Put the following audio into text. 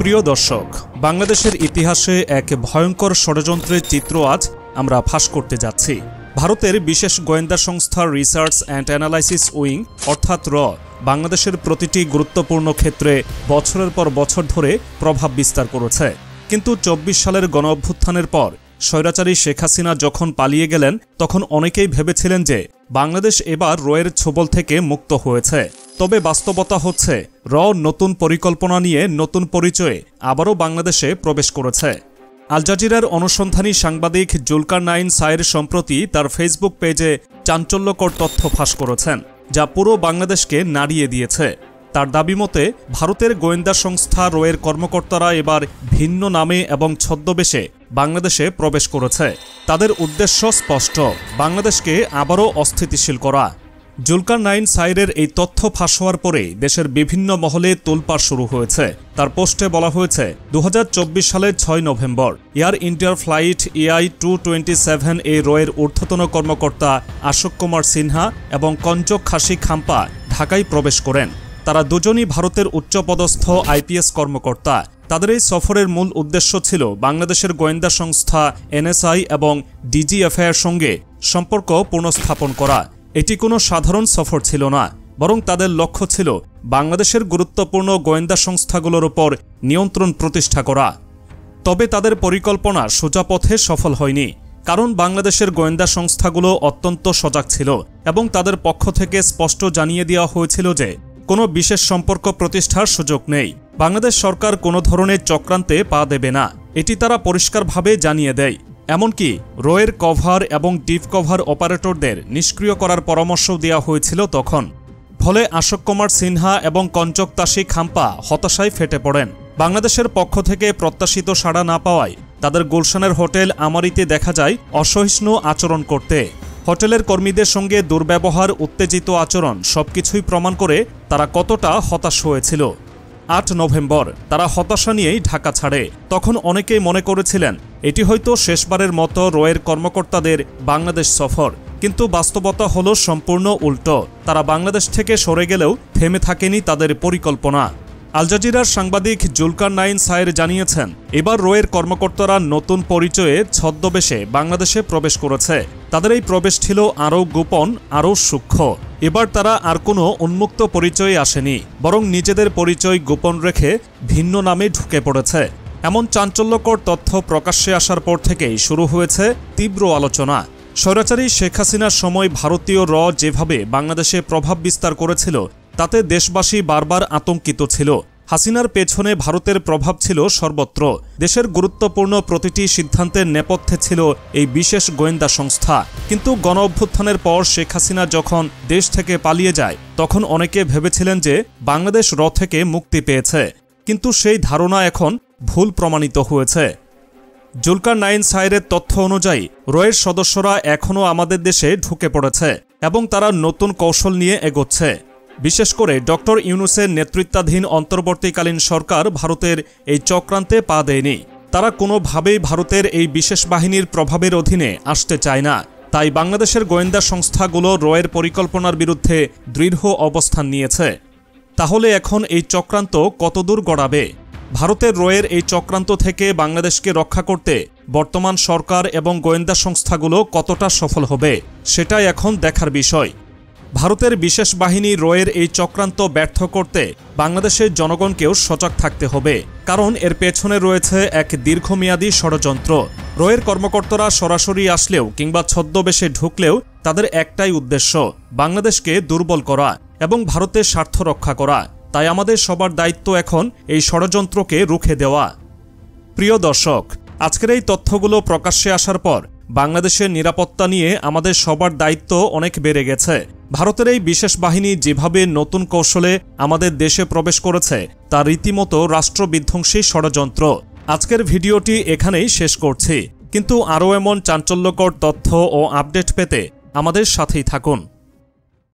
প্রিয় দর্শক, বাংলাদেশের ইতিহাসে এক ভয়ঙ্কর ষড়যন্ত্রের চিত্র আজ আমরা ফাঁস করতে যাচ্ছি। ভারতের বিশেষ গোয়েন্দা সংস্থা রিসার্চ অ্যান্ড অ্যানালাইসিস উইং অর্থাৎ র বাংলাদেশের প্রতিটি গুরুত্বপূর্ণ ক্ষেত্রে বছরের পর বছর ধরে প্রভাব বিস্তার করেছে। কিন্তু ২৪ সালের গণঅভ্যুত্থানের পর স্বৈরাচারী শেখ হাসিনা যখন পালিয়ে গেলেন, তখন অনেকেই ভেবেছিলেন যে বাংলাদেশ এবার রয়ের ছোবল থেকে মুক্ত হয়েছে। তবে বাস্তবতা হচ্ছে র নতুন পরিকল্পনা নিয়ে নতুন পরিচয়ে আবারও বাংলাদেশে প্রবেশ করেছে। আল জাজিরার অনুসন্ধানী সাংবাদিক জুলকারনাইন সায়ের সম্প্রতি তার ফেসবুক পেজে চাঞ্চল্যকর তথ্য ফাঁস করেছেন, যা পুরো বাংলাদেশকে নাড়িয়ে দিয়েছে। তার দাবি মতে ভারতের গোয়েন্দা সংস্থা রয়ের কর্মকর্তারা এবার ভিন্ন নামে এবং ছদ্মবেশে বাংলাদেশে প্রবেশ করেছে। তাদের উদ্দেশ্য স্পষ্ট, বাংলাদেশকে আবারও অস্থিতিশীল করা। জুলকারনাইন সায়ের এই তথ্য ফাঁস হওয়ার পরে দেশের বিভিন্ন মহলে তোলপাড় শুরু হয়েছে। তার পোস্টে বলা হয়েছে, ২০২৪ সালের ৬ নভেম্বর এয়ার ইন্ডিয়ার ফ্লাইট AI-227 এ রয়ের ঊর্ধ্বতন কর্মকর্তা অশোক কুমার সিনহা এবং কঞ্চক খাসি খাম্পা ঢাকায় প্রবেশ করেন। তারা দুজনই ভারতের উচ্চপদস্থ IPS কর্মকর্তা। তাদের এই সফরের মূল উদ্দেশ্য ছিল বাংলাদেশের গোয়েন্দা সংস্থা NSI এবং DGFI-এর সঙ্গে সম্পর্ক পুনঃস্থাপন করা। এটি কোনো সাধারণ সফর ছিল না, বরং তাদের লক্ষ্য ছিল বাংলাদেশের গুরুত্বপূর্ণ গোয়েন্দা সংস্থাগুলোর উপর নিয়ন্ত্রণ প্রতিষ্ঠা করা। তবে তাদের পরিকল্পনা সোজা পথে সফল হয়নি, কারণ বাংলাদেশের গোয়েন্দা সংস্থাগুলো অত্যন্ত সজাগ ছিল এবং তাদের পক্ষ থেকে স্পষ্ট জানিয়ে দেওয়া হয়েছিল যে কোনো বিশেষ সম্পর্ক প্রতিষ্ঠার সুযোগ নেই। বাংলাদেশ সরকার কোনো ধরনের চক্রান্তে পা দেবে না, এটি তারা পরিষ্কারভাবে জানিয়ে দেয়। এমনকি রয়ের কভার এবং ডিপ কভার অপারেটরদের নিষ্ক্রিয় করার পরামর্শ দেওয়া হয়েছিল তখন। ফলে অশোক কুমার সিনহা এবং কঞ্চক তাসি খাম্পা হতাশায় ফেটে পড়েন। বাংলাদেশের পক্ষ থেকে প্রত্যাশিত সাড়া না পাওয়ায় তাদের গুলশানের হোটেল আমারিতে দেখা যায় অসহিষ্ণু আচরণ করতে। হোটেলের কর্মীদের সঙ্গে দুর্ব্যবহার, উত্তেজিত আচরণ সবকিছুই প্রমাণ করে তারা কতটা হতাশ হয়েছিল। ৮ নভেম্বর তারা হতাশা নিয়েই ঢাকা ছাড়ে। তখন অনেকেই মনে করেছিলেন এটি হয়তো শেষবারের মতো রয়ের কর্মকর্তাদের বাংলাদেশ সফর, কিন্তু বাস্তবতা হলো সম্পূর্ণ উল্টো। তারা বাংলাদেশ থেকে সরে গেলেও থেমে থাকেনি তাদের পরিকল্পনা। আল জাজিরার সাংবাদিক জুলকারনাইন সায়ের জানিয়েছেন, এবার রয়ের কর্মকর্তারা নতুন পরিচয়ে ছদ্মবেশে বাংলাদেশে প্রবেশ করেছে। তাদের এই প্রবেশ ছিল আরও গোপন, আরও সূক্ষ্ম। এবার তারা আর কোনো উন্মুক্ত পরিচয়ে আসেনি, বরং নিজেদের পরিচয় গোপন রেখে ভিন্ন নামে ঢুকে পড়েছে। এমন চাঞ্চল্যকর তথ্য প্রকাশ্যে আসার পর থেকেই শুরু হয়েছে তীব্র আলোচনা। স্বৈরাচারী শেখ হাসিনার সময় ভারতীয় র যেভাবে বাংলাদেশে প্রভাব বিস্তার করেছিল, তাতে দেশবাসী বারবার আতঙ্কিত ছিল। হাসিনার পেছনে ভারতের প্রভাব ছিল সর্বত্র। দেশের গুরুত্বপূর্ণ প্রতিটি সিদ্ধান্তের নেপথ্যে ছিল এই বিশেষ গোয়েন্দা সংস্থা। কিন্তু গণঅভ্যুত্থানের পর শেখ হাসিনা যখন দেশ থেকে পালিয়ে যায়, তখন অনেকে ভেবেছিলেন যে বাংলাদেশ র থেকে মুক্তি পেয়েছে, কিন্তু সেই ধারণা এখন ভুল প্রমাণিত হয়েছে। জুলকারনাইন সায়ের তথ্য অনুযায়ী রয়ের সদস্যরা এখনও আমাদের দেশে ঢুকে পড়েছে এবং তারা নতুন কৌশল নিয়ে এগোচ্ছে। বিশেষ করে ডক্টর ইউনূসের নেতৃত্বাধীন অন্তর্বর্তীকালীন সরকার ভারতের এই চক্রান্তে পা দেয়নি। তারা কোনোভাবেই ভারতের এই বিশেষ বাহিনীর প্রভাবের অধীনে আসতে চায় না। তাই বাংলাদেশের গোয়েন্দা সংস্থাগুলো রয়ের পরিকল্পনার বিরুদ্ধে দৃঢ় অবস্থান নিয়েছে। তাহলে এখন এই চক্রান্ত কতদূর গড়াবে? ভারতের রয়ের এই চক্রান্ত থেকে বাংলাদেশকে রক্ষা করতে বর্তমান সরকার এবং গোয়েন্দা সংস্থাগুলো কতটা সফল হবে, সেটাই এখন দেখার বিষয়। ভারতের বিশেষ বাহিনী রয়ের এই চক্রান্ত ব্যর্থ করতে বাংলাদেশের জনগণকেও সজাগ থাকতে হবে, কারণ এর পেছনে রয়েছে এক দীর্ঘমেয়াদী ষড়যন্ত্র। রয়ের কর্মকর্তারা সরাসরি আসলেও কিংবা ছদ্মবেশে ঢুকলেও তাদের একটাই উদ্দেশ্য, বাংলাদেশকে দুর্বল করা এবং ভারতের স্বার্থ রক্ষা করা। তাই আমাদের সবার দায়িত্ব এখন এই ষড়যন্ত্রকে রুখে দেওয়া। প্রিয় দর্শক, আজকের এই তথ্যগুলো প্রকাশ্যে আসার পর বাংলাদেশের নিরাপত্তা নিয়ে আমাদের সবার দায়িত্ব অনেক বেড়ে গেছে। ভারতের এই বিশেষ বাহিনী যেভাবে নতুন কৌশলে আমাদের দেশে প্রবেশ করেছে, তা রীতিমতো রাষ্ট্রবিধ্বংসী ষড়যন্ত্র। আজকের ভিডিওটি এখানেই শেষ করছি, কিন্তু আরও এমন চাঞ্চল্যকর তথ্য ও আপডেট পেতে আমাদের সাথেই থাকুন।